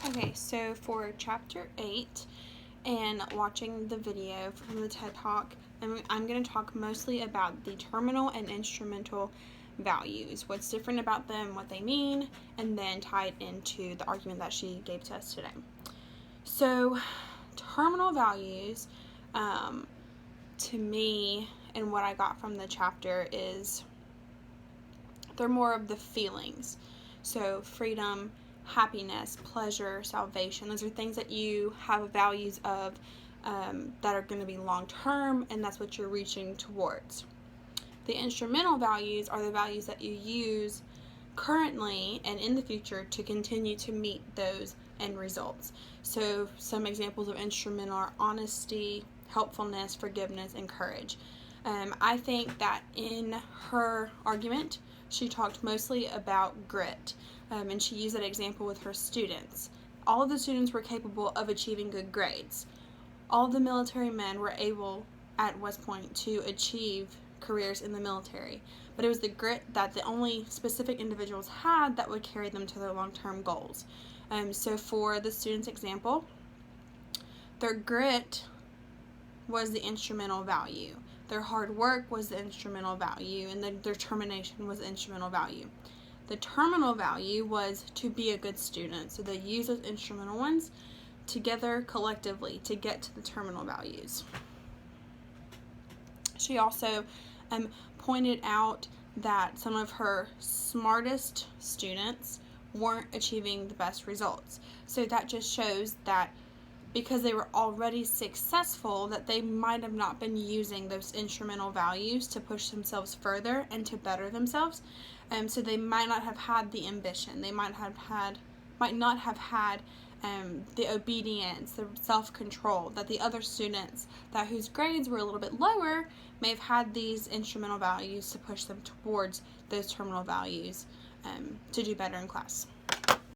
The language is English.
Okay, so for chapter 8 and watching the video from the TED Talk, I'm going to talk mostly about the terminal and instrumental values, what's different about them, what they mean, and then tie it into the argument that she gave to us today. So, terminal values, to me, and what I got from the chapter is they're more of the feelings. So, freedom, happiness, pleasure, salvation. Those are things that you have values of that are going to be long term, and that's what you're reaching towards. The instrumental values are the values that you use currently and in the future to continue to meet those end results. So, some examples of instrumental are honesty, helpfulness, forgiveness, and courage. I think that in her argument, she talked mostly about grit, and she used that example with her students. All of the students were capable of achieving good grades. All of the military men were able at West Point to achieve careers in the military, but it was the grit that the only specific individuals had that would carry them to their long-term goals. So for the students' example, their grit was the instrumental value. Their hard work was the instrumental value, and their determination was the instrumental value. The terminal value was to be a good student. So they use those instrumental ones together collectively to get to the terminal values. She also pointed out that some of her smartest students weren't achieving the best results. So that just shows that because they were already successful, that they might have not been using those instrumental values to push themselves further and to better themselves. So they might not have had the ambition. They might not have had the obedience, the self-control that the other students whose grades were a little bit lower may have had these instrumental values to push them towards those terminal values to do better in class.